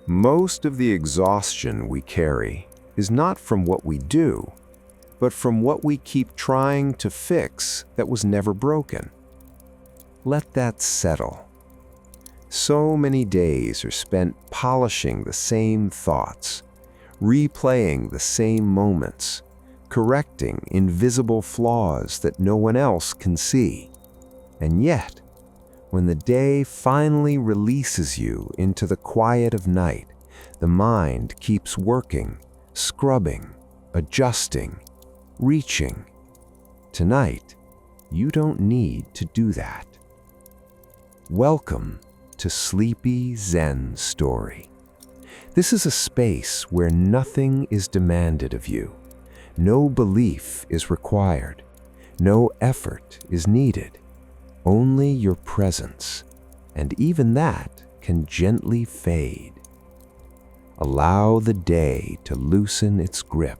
Most of the exhaustion we carry is not from what we do, but from what we keep trying to fix that was never broken. Let that settle. So many days are spent polishing the same thoughts, replaying the same moments, correcting invisible flaws that no one else can see. And yet, when the day finally releases you into the quiet of night, the mind keeps working, scrubbing, adjusting, reaching. Tonight, you don't need to do that. Welcome to Sleepy Zen Story. This is a space where nothing is demanded of you. No belief is required. No effort is needed. Only your presence, and even that can gently fade. Allow the day to loosen its grip.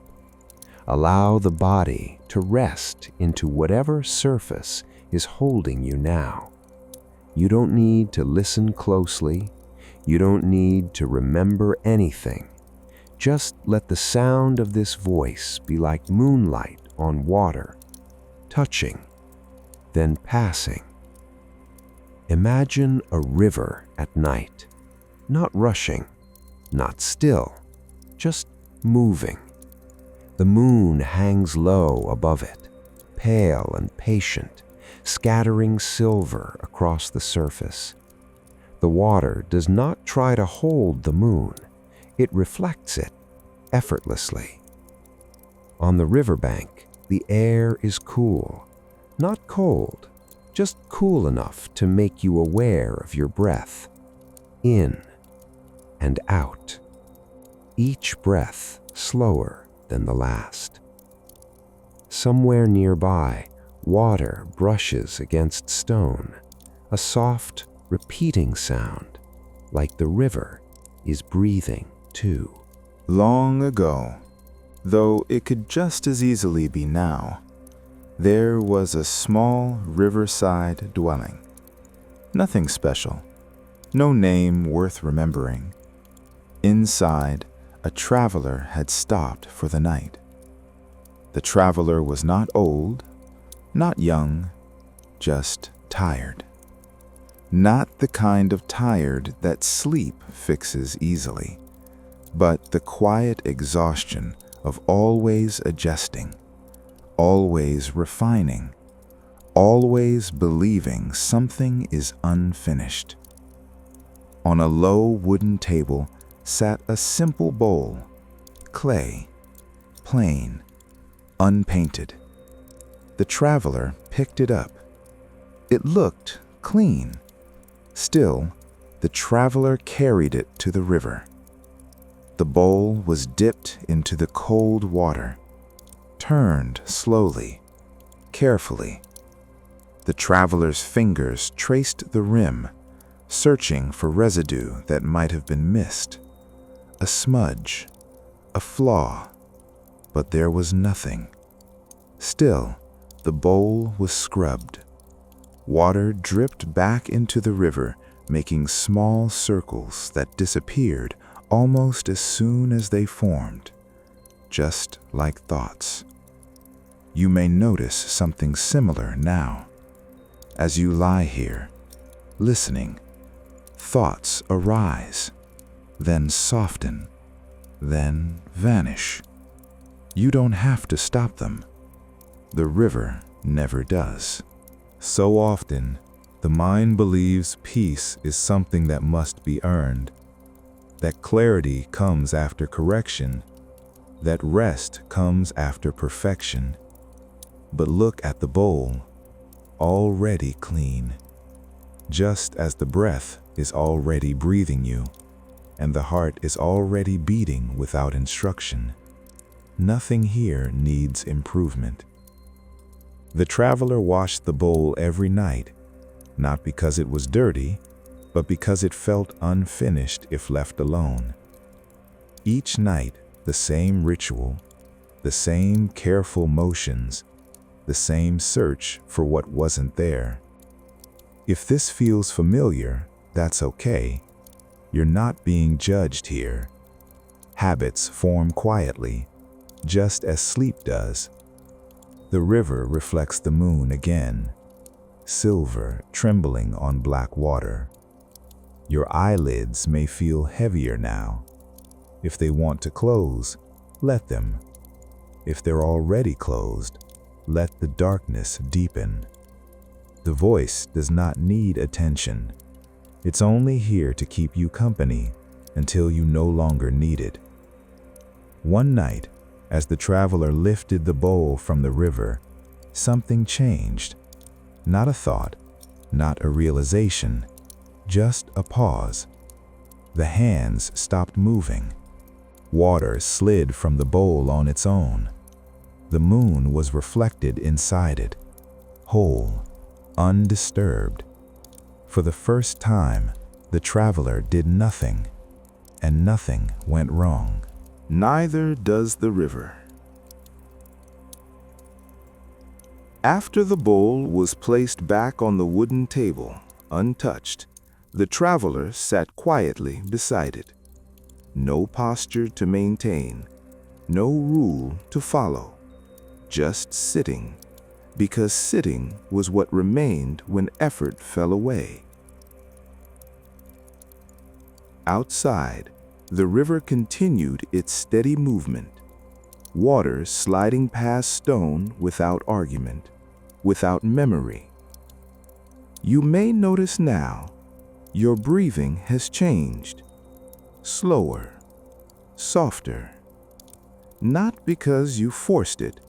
Allow the body to rest into whatever surface is holding you now. You don't need to listen closely. You don't need to remember anything. Just let the sound of this voice be like moonlight on water, touching, then passing. Imagine a river at night, not rushing, not still, just moving. The moon hangs low above it, pale and patient, scattering silver across the surface. The water does not try to hold the moon. It reflects it effortlessly. On the riverbank, the air is cool, not cold, just cool enough to make you aware of your breath, in and out, each breath slower than the last. Somewhere nearby, water brushes against stone, a soft, repeating sound, like the river is breathing too. Long ago, though it could just as easily be now, there was a small riverside dwelling. Nothing special, no name worth remembering. Inside, a traveler had stopped for the night. The traveler was not old, not young, just tired. Not the kind of tired that sleep fixes easily, but the quiet exhaustion of always adjusting, always refining, always believing something is unfinished. On a low wooden table sat a simple bowl, clay, plain, unpainted. The traveler picked it up. It looked clean. Still, the traveler carried it to the river. The bowl was dipped into the cold water, turned slowly, carefully. The traveler's fingers traced the rim, searching for residue that might have been missed. A smudge, a flaw, but there was nothing. Still, the bowl was scrubbed. Water dripped back into the river, making small circles that disappeared almost as soon as they formed, just like thoughts. You may notice something similar now. As you lie here, listening, thoughts arise, then soften, then vanish. You don't have to stop them. The river never does. So often, the mind believes peace is something that must be earned, that clarity comes after correction, that rest comes after perfection. But look at the bowl, already clean, just as the breath is already breathing you, and the heart is already beating without instruction. Nothing here needs improvement. The traveler washed the bowl every night, not because it was dirty, but because it felt unfinished if left alone. Each night, the same ritual, the same careful motions, the same search for what wasn't there. If this feels familiar, that's okay. You're not being judged here. Habits form quietly, just as sleep does. The river reflects the moon again, silver trembling on black water. Your eyelids may feel heavier now. If they want to close, let them. If they're already closed, let the darkness deepen. The voice does not need attention. It's only here to keep you company until you no longer need it. One night, as the traveler lifted the bowl from the river, something changed. Not a thought, not a realization, just a pause. The hands stopped moving. Water slid from the bowl on its own. The moon was reflected inside it, whole, undisturbed. For the first time, the traveler did nothing, and nothing went wrong. Neither does the river. After the bowl was placed back on the wooden table, untouched, the traveler sat quietly beside it. No posture to maintain, no rule to follow, just sitting, because sitting was what remained when effort fell away. Outside, the river continued its steady movement, water sliding past stone without argument, without memory. You may notice now, your breathing has changed, slower, softer, not because you forced it,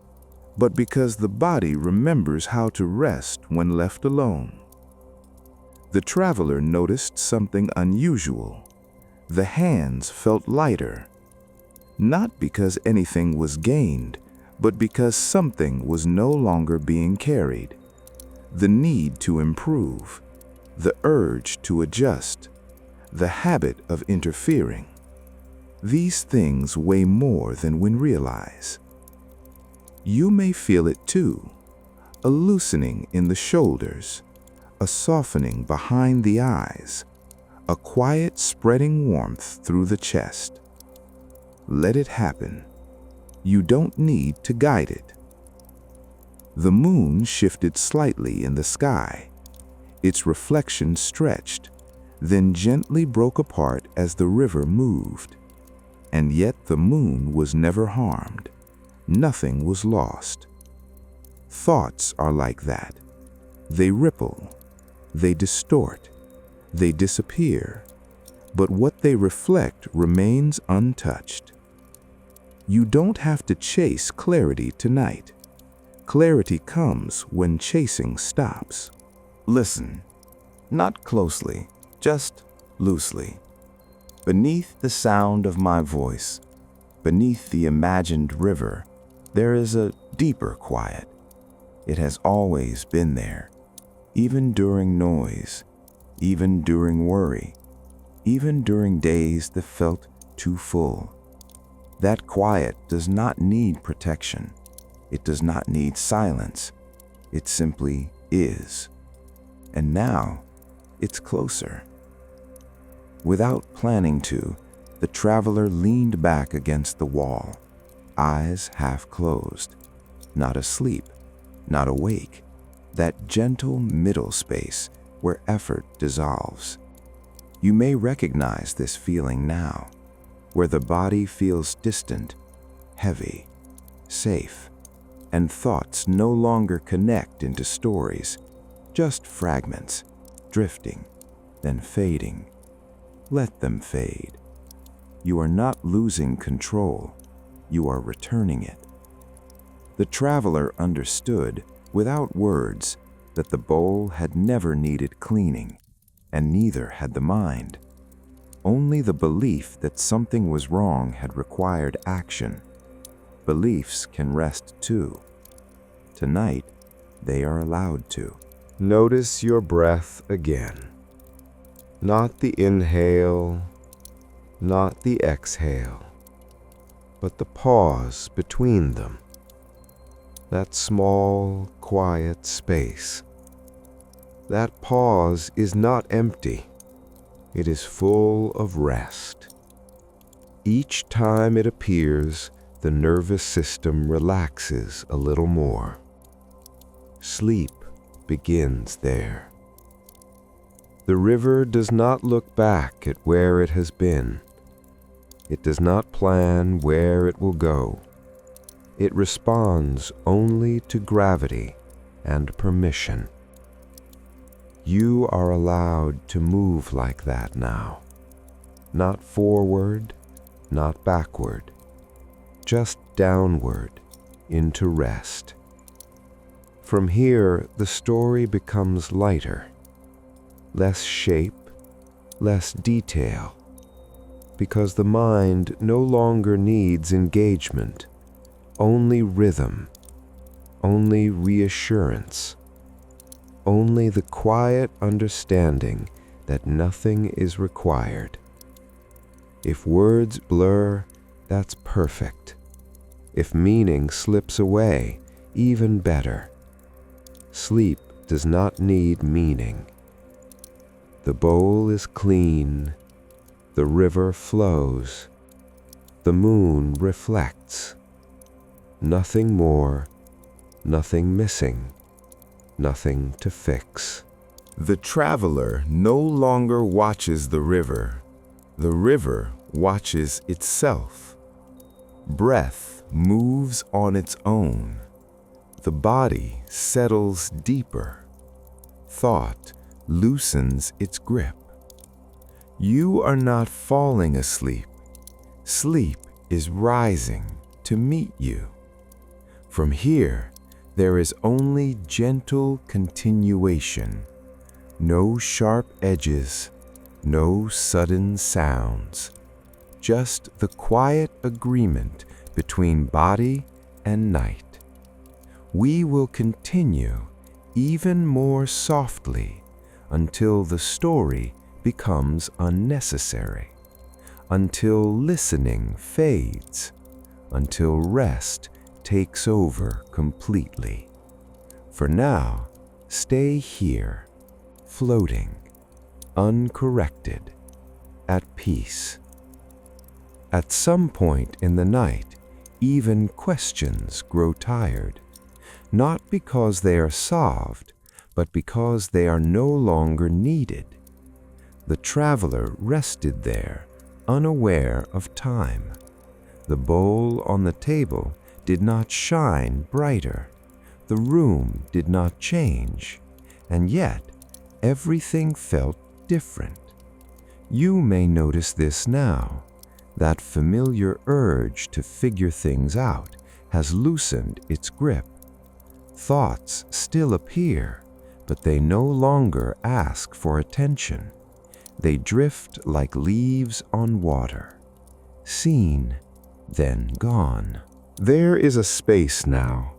but because the body remembers how to rest when left alone. The traveler noticed something unusual. The hands felt lighter, not because anything was gained, but because something was no longer being carried. The need to improve, the urge to adjust, the habit of interfering. These things weigh more than we realize. You may feel it too, a loosening in the shoulders, a softening behind the eyes, a quiet spreading warmth through the chest. Let it happen. You don't need to guide it. The moon shifted slightly in the sky. Its reflection stretched, then gently broke apart as the river moved. And yet the moon was never harmed. Nothing was lost. Thoughts are like that. They ripple, they distort, they disappear, but what they reflect remains untouched. You don't have to chase clarity tonight. Clarity comes when chasing stops. Listen, not closely, just loosely. Beneath the sound of my voice, beneath the imagined river, there is a deeper quiet. It has always been there, even during noise, even during worry, even during days that felt too full. That quiet does not need protection. It does not need silence. It simply is. And now, it's closer. Without planning to, the traveler leaned back against the wall, eyes half closed, not asleep, not awake, that gentle middle space where effort dissolves. You may recognize this feeling now, where the body feels distant, heavy, safe, and thoughts no longer connect into stories, just fragments, drifting, then fading. Let them fade. You are not losing control, you are returning it. The traveler understood, without words, that the bowl had never needed cleaning, and neither had the mind. Only the belief that something was wrong had required action. Beliefs can rest too. Tonight, they are allowed to. Notice your breath again. Not the inhale, not the exhale, but the pause between them. That small, quiet space. That pause is not empty. It is full of rest. Each time it appears, the nervous system relaxes a little more. Sleep begins there. The river does not look back at where it has been. It does not plan where it will go. It responds only to gravity and permission. You are allowed to move like that now. Not forward, not backward. Just downward into rest. From here, the story becomes lighter. Less shape, less detail. Because the mind no longer needs engagement. Only rhythm. Only reassurance. Only the quiet understanding that nothing is required. If words blur, that's perfect. If meaning slips away, even better. Sleep does not need meaning. The bowl is clean. The river flows. The moon reflects. Nothing more, nothing missing. Nothing to fix. The traveler no longer watches the river watches itself. Breath moves on its own. The body settles deeper. Thought loosens its grip. You are not falling asleep. Sleep is rising to meet you. From here, there is only gentle continuation, no sharp edges, no sudden sounds, just the quiet agreement between body and night. We will continue even more softly until the story becomes unnecessary, until listening fades, until rest takes over completely. For now, stay here, floating, uncorrected, at peace. At some point in the night, even questions grow tired, not because they are solved, but because they are no longer needed. The traveler rested there, unaware of time. The bowl on the table did not shine brighter. The room did not change. And yet, everything felt different. You may notice this now. That familiar urge to figure things out has loosened its grip. Thoughts still appear, but they no longer ask for attention. They drift like leaves on water, seen, then gone. There is a space now,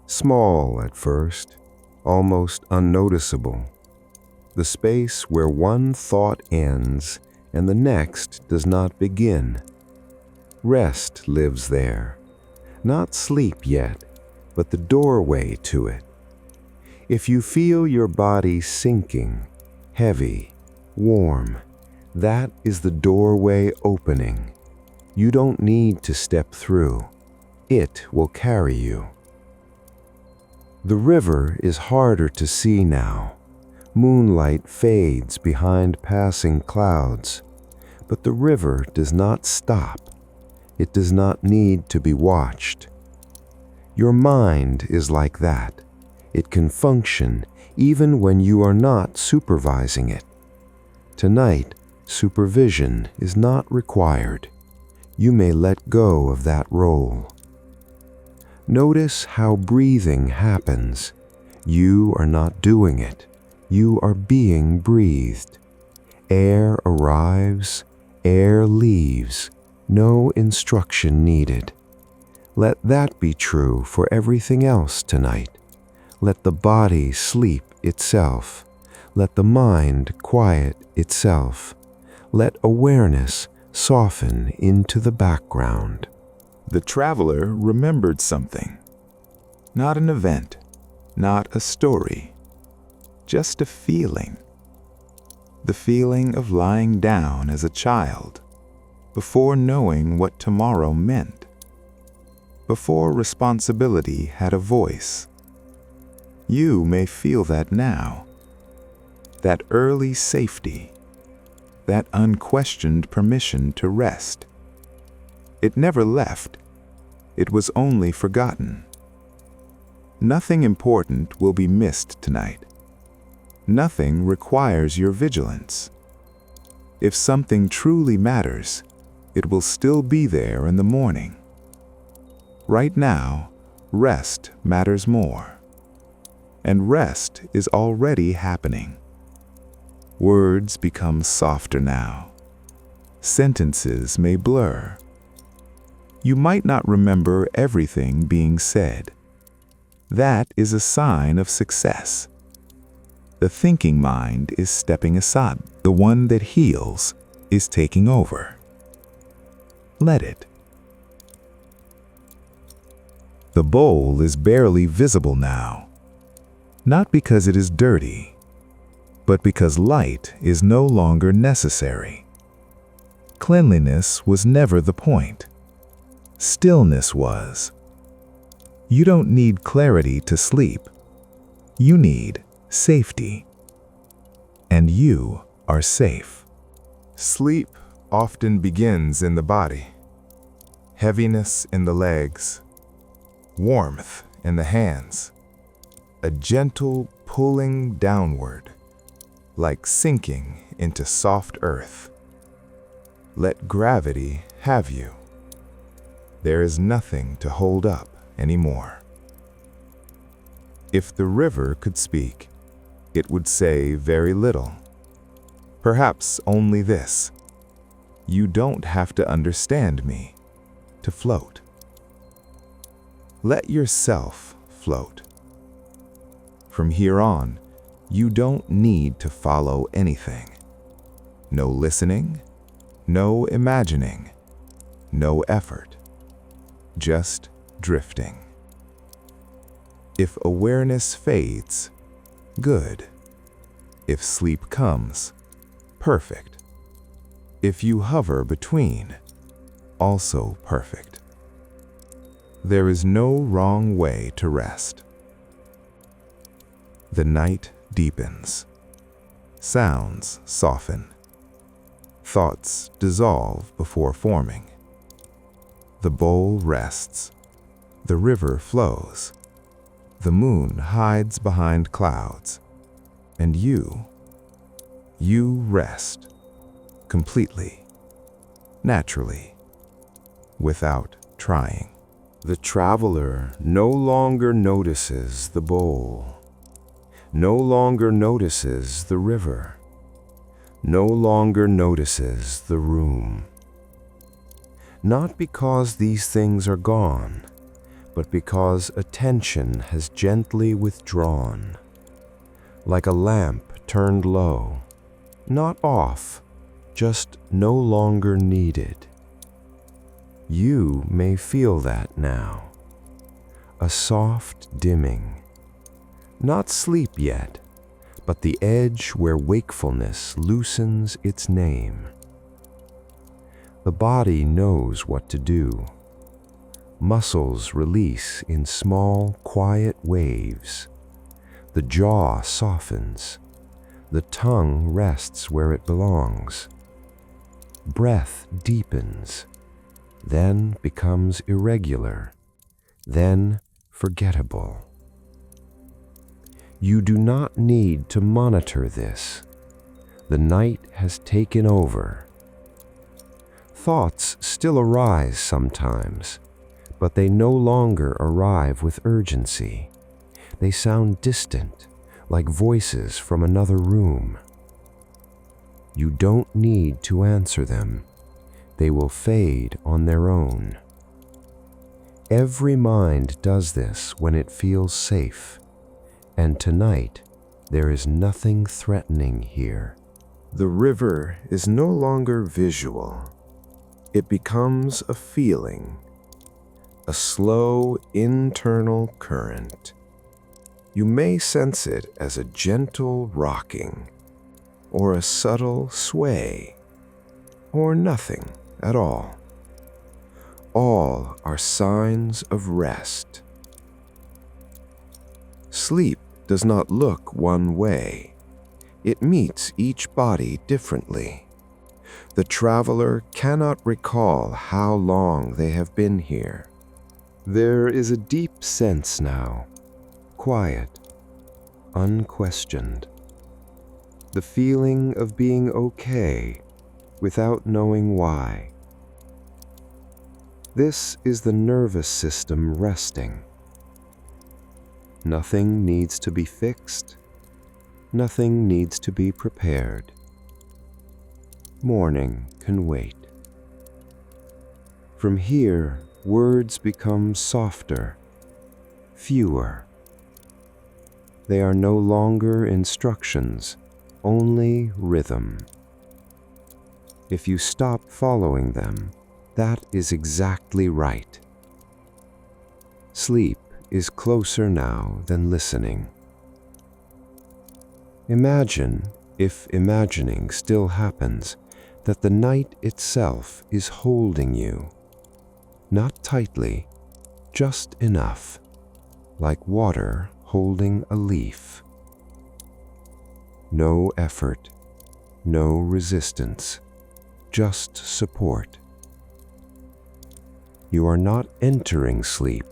small at first, almost unnoticeable. The space where one thought ends and the next does not begin. Rest lives there, not sleep yet, but the doorway to it. If you feel your body sinking, heavy, warm, that is the doorway opening. You don't need to step through. It will carry you. The river is harder to see now. Moonlight fades behind passing clouds. But the river does not stop. It does not need to be watched. Your mind is like that. It can function even when you are not supervising it. Tonight, supervision is not required. You may let go of that role. Notice how breathing happens. You are not doing it. You are being breathed. Air arrives, air leaves. No instruction needed. Let that be true for everything else tonight. Let the body sleep itself. Let the mind quiet itself. Let awareness soften into the background. The traveler remembered something. Not an event, not a story, just a feeling. The feeling of lying down as a child, before knowing what tomorrow meant, before responsibility had a voice. You may feel that now. That early safety, that unquestioned permission to rest. It never left. It was only forgotten. Nothing important will be missed tonight. Nothing requires your vigilance. If something truly matters, it will still be there in the morning. Right now, rest matters more. And rest is already happening. Words become softer now. Sentences may blur. You might not remember everything being said. That is a sign of success. The thinking mind is stepping aside. The one that heals is taking over. Let it. The bowl is barely visible now, not because it is dirty, but because light is no longer necessary. Cleanliness was never the point. Stillness was. You don't need clarity to sleep. You need safety. And you are safe. Sleep often begins in the body. Heaviness in the legs, warmth in the hands, a gentle pulling downward, like sinking into soft earth. Let gravity have you. There is nothing to hold up anymore. If the river could speak, it would say very little. Perhaps only this: you don't have to understand me to float. Let yourself float. From here on, you don't need to follow anything. No listening, no imagining, no effort. Just drifting. If awareness fades, good. If sleep comes, perfect. If you hover between, also perfect. There is no wrong way to rest. The night deepens. Sounds soften. Thoughts dissolve before forming. The bowl rests. The river flows. The moon hides behind clouds. And you rest completely, naturally, without trying. The traveler no longer notices the bowl, no longer notices the river, no longer notices the room. Not because these things are gone, but because attention has gently withdrawn, like a lamp turned low, not off, just no longer needed. You may feel that now, a soft dimming, not sleep yet, but the edge where wakefulness loosens its name. The body knows what to do. Muscles release in small, quiet waves. The jaw softens. The tongue rests where it belongs. Breath deepens, then becomes irregular, then forgettable. You do not need to monitor this. The night has taken over. Thoughts still arise sometimes, but they no longer arrive with urgency. They sound distant, like voices from another room. You don't need to answer them. They will fade on their own. Every mind does this when it feels safe, and tonight there is nothing threatening here. The river is no longer visual. It becomes a feeling, a slow internal current. You may sense it as a gentle rocking, or a subtle sway, or nothing at all. All are signs of rest. Sleep does not look one way. It meets each body differently. The traveler cannot recall how long they have been here. There is a deep sense now, quiet, unquestioned. The feeling of being okay without knowing why. This is the nervous system resting. Nothing needs to be fixed. Nothing needs to be prepared. Morning can wait. From here, words become softer, fewer. They are no longer instructions, only rhythm. If you stop following them, that is exactly right. Sleep is closer now than listening. Imagine, if imagining still happens, that the night itself is holding you. Not tightly, just enough, like water holding a leaf. No effort, no resistance, just support. You are not entering sleep.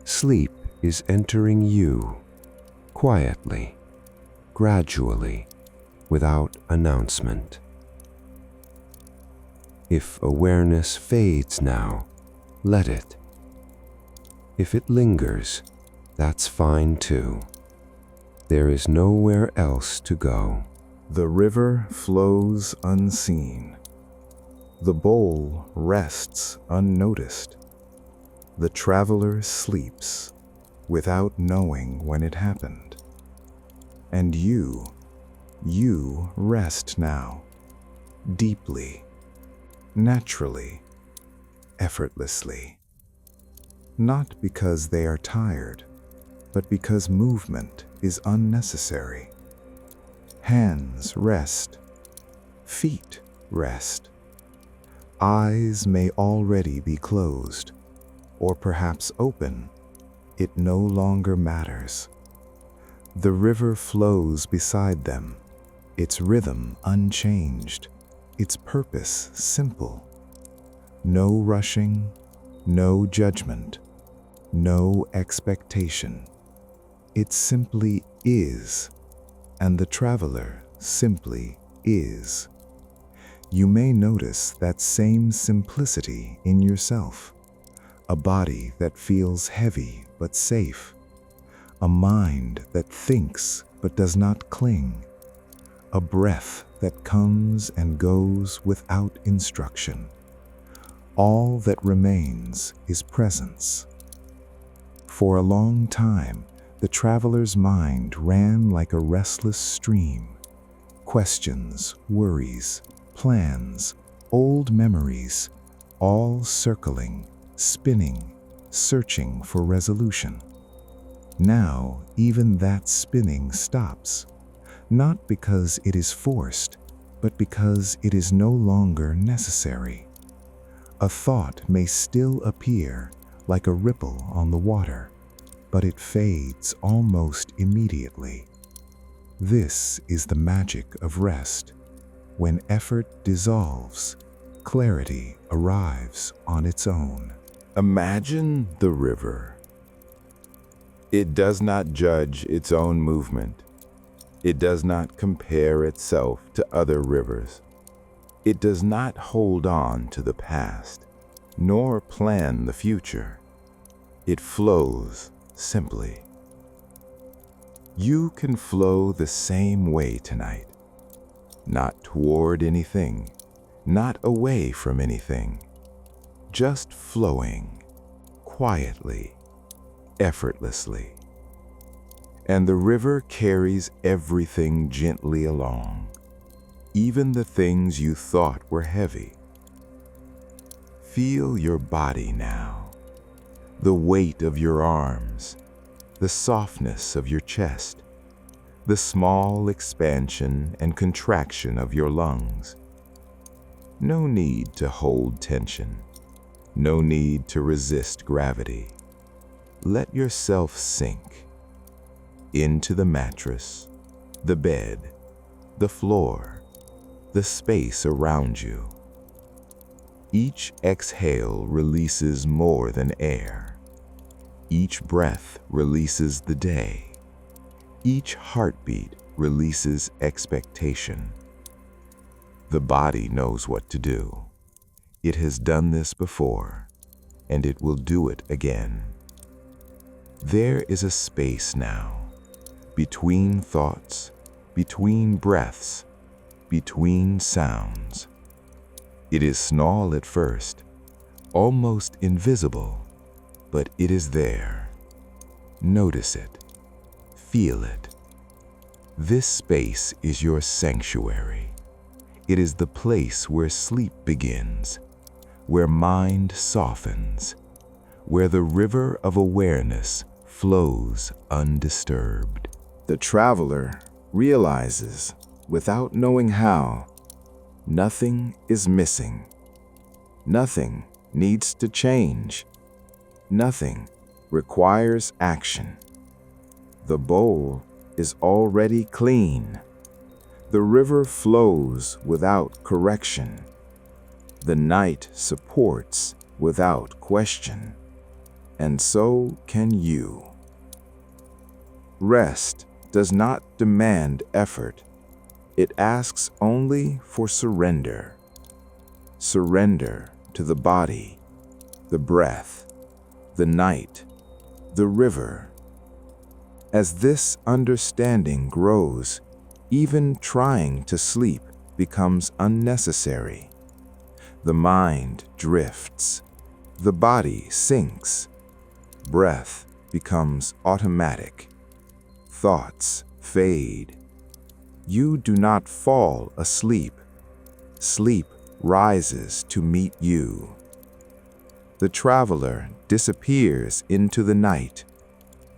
Sleep is entering you, quietly, gradually, without announcement. If awareness fades now, let it. If it lingers, that's fine too. There is nowhere else to go. The river flows unseen. The bowl rests unnoticed. The traveler sleeps without knowing when it happened. And you rest now, deeply, naturally, effortlessly. Not because they are tired, but because movement is unnecessary. Hands rest, feet rest. Eyes may already be closed, or perhaps open. It no longer matters. The river flows beside them, its rhythm unchanged, its purpose simple. No rushing, no judgment, no expectation. It simply is, and the traveler simply is. You may notice that same simplicity in yourself. A body that feels heavy but safe. A mind that thinks but does not cling. A breath that comes and goes without instruction. All that remains is presence. For a long time, the traveler's mind ran like a restless stream. Questions, worries, plans, old memories, all circling, spinning, searching for resolution. Now, even that spinning stops, not because it is forced, but because it is no longer necessary. A thought may still appear like a ripple on the water, but it fades almost immediately. This is the magic of rest. When effort dissolves, clarity arrives on its own. Imagine the river. It does not judge its own movement. It does not compare itself to other rivers. It does not hold on to the past, nor plan the future. It flows simply. You can flow the same way tonight. Not toward anything, not away from anything, just flowing, quietly, effortlessly. And the river carries everything gently along, even the things you thought were heavy. Feel your body now, the weight of your arms, the softness of your chest, the small expansion and contraction of your lungs. No need to hold tension. No need to resist gravity. Let yourself sink into the mattress, the bed, the floor, the space around you. Each exhale releases more than air. Each breath releases the day. Each heartbeat releases expectation. The body knows what to do. It has done this before, and it will do it again. There is a space now, between thoughts, between breaths, between sounds. It is small at first, almost invisible, but it is there. Notice it. Feel it. This space is your sanctuary. It is the place where sleep begins, where mind softens, where the river of awareness flows undisturbed. The traveler realizes, without knowing how, nothing is missing. Nothing needs to change. Nothing requires action. The bowl is already clean. The river flows without correction. The night supports without question. And so can you. Rest does not demand effort. It asks only for surrender. Surrender to the body, the breath, the night, the river. As this understanding grows, even trying to sleep becomes unnecessary. The mind drifts. The body sinks. Breath becomes automatic. Thoughts fade. You do not fall asleep. Sleep rises to meet you. The traveler disappears into the night,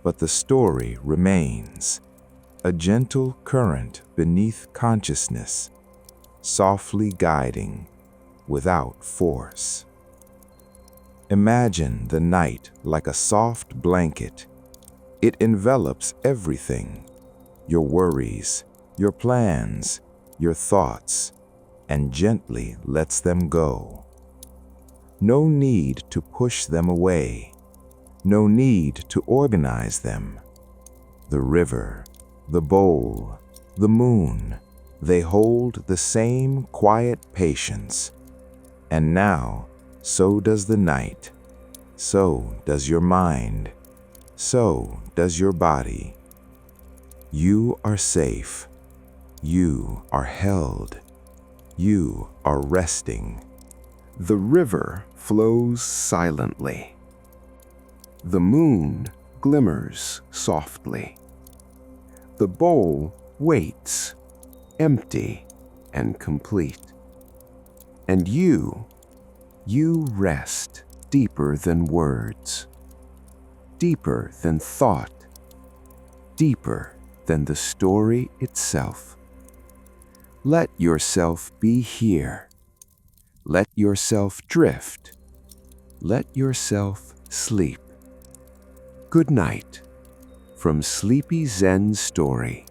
but the story remains, a gentle current beneath consciousness, softly guiding without force. Imagine the night like a soft blanket. It envelops everything, your worries, your plans, your thoughts, and gently lets them go. No need to push them away. No need to organize them. The river, the bowl, the moon, they hold the same quiet patience. And now, so does the night. So does your mind. So does your body. You are safe. You are held. You are resting. The river flows silently. The moon glimmers softly. The bowl waits, empty and complete. And you rest deeper than words, deeper than thought, deeper than the story itself. Let yourself be here. Let yourself drift. Let yourself sleep. Good night from Sleepy Zen Story.